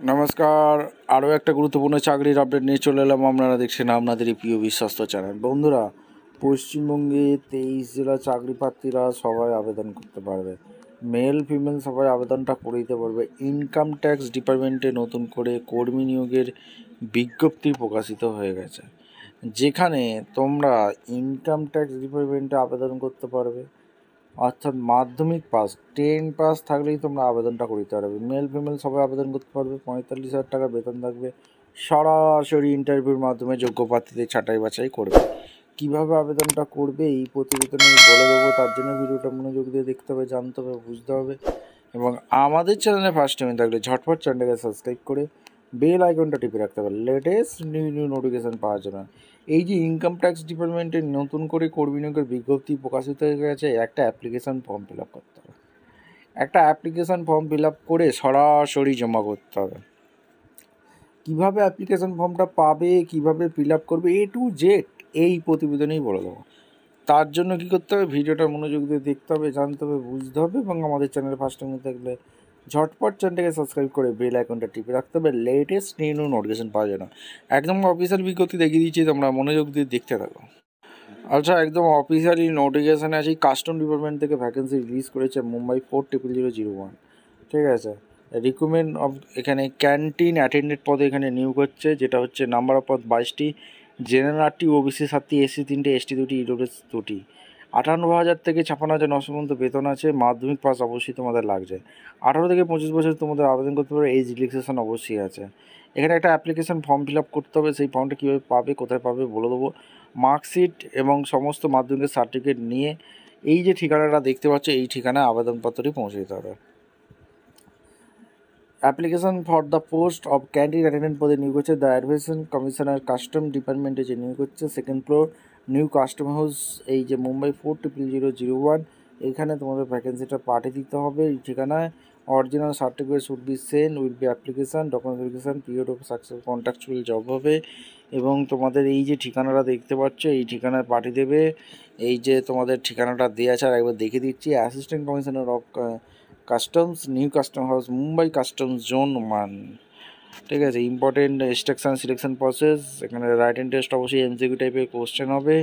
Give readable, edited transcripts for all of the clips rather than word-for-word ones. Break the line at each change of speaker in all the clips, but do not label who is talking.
নমস্কার, আরও একটা গুরুত্বপূর্ণ চাকরির আপডেট নিয়ে চলে এলাম। আপনারা দেখছেন আপনাদেরই প্রিয় বিশ্বস্ত চ্যানেল। বন্ধুরা, পশ্চিমবঙ্গে 23 জেলা চাকরি প্রার্থীরা সবাই আবেদন করতে পারবে। মেল ফিমেল সবাই আবেদনটা করে দিতে পারবে। ইনকাম ট্যাক্স ডিপার্টমেন্টে নতুন করে কর্মী নিয়োগের বিজ্ঞপ্তি প্রকাশিত হয়ে গেছে, যেখানে তোমরা ইনকাম ট্যাক্স ডিপার্টমেন্টে আবেদন করতে পারবে। অর্থাৎ মাধ্যমিক পাস 10 পাস থাকলেই তোমরা আবেদনটা করতে পারবে। মেল ফিমেল সবাই আবেদন করতে পারবে। 45,000 টাকা বেতন থাকবে। সরাসরি ইন্টারভিউর মাধ্যমে যোগ্য প্রার্থীদের ছাঁটাই বাছাই করবে। কীভাবে আবেদনটা করবে এই প্রতিবেদনে বলে দেবো। তার জন্য ভিডিওটা মনোযোগ দিয়ে দেখতে হবে, জানতে হবে, বুঝতে হবে। এবং আমাদের চ্যানেলে ফার্স্ট টাইম থাকলে ঝটপট চ্যানেলটাকে সাবস্ক্রাইব করে বেল আইকনটা টিপে রাখতে হবে লেটেস্ট নিউ নোটিফিকেশান পাওয়ার জন্য। এই যে ইনকাম ট্যাক্স ডিপার্টমেন্টের নতুন করে কর্মী নিয়োগের বিজ্ঞপ্তি প্রকাশিত হয়ে গেছে, একটা অ্যাপ্লিকেশান ফর্ম ফিল আপ করতে হবে। একটা অ্যাপ্লিকেশান ফর্ম ফিল আপ করে সরাসরি জমা করতে হবে। কীভাবে অ্যাপ্লিকেশান ফর্মটা পাবে, কীভাবে ফিল আপ করবে, A to Z এই প্রতিবেদনেই বলে দেবো। তার জন্য কী করতে হবে, ভিডিওটা মনোযোগ দিয়ে দেখতে হবে, জানতে হবে, বুঝতে হবে। এবং আমাদের চ্যানেলে ফার্স্ট টাইম থাকলে ঝটপট চ্যানেলটাকে সাবস্ক্রাইব করে বেল আইকনটা টিপে রাখতে হবে লেটেস্ট নিউ নোটিফিকেশান পাওয়ার জন্য। একদম অফিসিয়াল বিজ্ঞপ্তি দেখিয়ে দিচ্ছি, তোমরা মনোযোগ দিয়ে দেখতে থাকো। আচ্ছা, একদম অফিসিয়ালি নোটিফিকেশানে আছে। কাস্টম ডিপার্টমেন্ট থেকে ভ্যাকেন্সি রিলিজ করেছে মুম্বাই 40001। ঠিক আছে। রিক্রুটমেন্ট অফ এখানে ক্যান্টিন অ্যাটেন্ডেন্ট পদে এখানে নিয়োগ হচ্ছে, যেটা হচ্ছে নাম্বার অফ পদ 22টি। জেনারেল 8টি, ওবিসি 7টি, এসসি 3টে, এসটি 2টি, ইডব্লিউএস 2টি। 58,000 থেকে 56,900 পর্যন্ত বেতন আছে। মাধ্যমিক পাস অবশ্যই তোমাদের লাগছে। 18 থেকে 25 বছর তোমাদের আবেদন করতে পারবে। এজ রিল্যাক্সেশন অবশ্যই আছে। এখানে একটা অ্যাপ্লিকেশন ফর্ম ফিল আপ করতে হবে। সেই ফর্মটা কীভাবে পাবে, কোথায় পাবে বলে দেবো। মার্কশিট এবং সমস্ত মাধ্যমিকের সার্টিফিকেট নিয়ে এই যে ঠিকানাটা দেখতে পাচ্ছ, এই ঠিকানায় আবেদনপত্রটি পৌঁছে দিতে হবে। Application for the post of canteen attendant পদে নিয়োগ হচ্ছে। দ্য অ্যাডমিশন কমিশনার কাস্টম ডিপার্টমেন্টে যে নিয়োগ হচ্ছে, second floor, new custom house, এই যে মুম্বাই 40001। এখানে তোমাদের ভ্যাকেন্সিটা পাঠিয়ে দিতে হবে এই ঠিকানায়। Original certificate should be send will be application document verification period of success contractual job হবে। এবং তোমাদের এই যে ঠিকানাটা দেখতে পাচ্ছ, এই ঠিকানায় পাঠিয়ে দেবে। এই যে তোমাদের ঠিকানাটা দেওয়া আছে, আর একবার দেখে দিচ্ছি। Assistant commissioner of customs, new custom house, Mumbai customs zone 1। ঠিক আছে। ইম্পর্টেন্ট ইনস্ট্রাকশান সিলেকশন প্রসেস, এখানে রাইট অ্যান্ড টেস্ট অবশ্যই এমসিকিউ টাইপের কোশ্চেন হবে,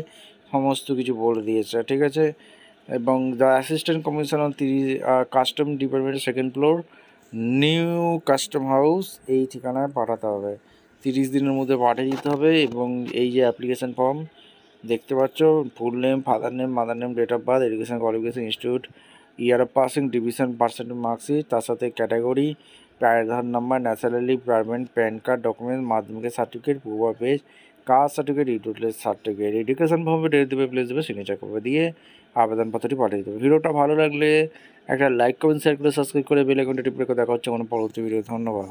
সমস্ত কিছু বলে দিয়েছে। ঠিক আছে। এবং the assistant commissioner custom department second floor, new custom house, এই ঠিকানায় পাঠাতে হবে। 30 দিনের মধ্যে পাঠিয়ে দিতে হবে। এবং এই যে অ্যাপ্লিকেশান ফর্ম দেখতে পাচ্ছ, full name, father name, mother name, date of birth, education qualification, institute, year of passing, division, percentage, marksheet, তার সাথে category, Aadhaar number, nationality, permanent PAN card, document, মাধ্যমিকের সার্টিফিকেট, পূর্ব page, caste certificate, utility certificate, education ফর্মে date দেবে, place দেবে, signature করবে, দিয়ে আবেদনপত্রটি পাঠিয়ে দেবে। ভিডিওটা ভালো লাগলে একটা লাইক, কমেন্ট, শেয়ার করে, সাবস্ক্রাইব করে বেল আইকনটা টিপে রেখে দেখা হচ্ছে কোনো পরবর্তী ভিডিও। ধন্যবাদ।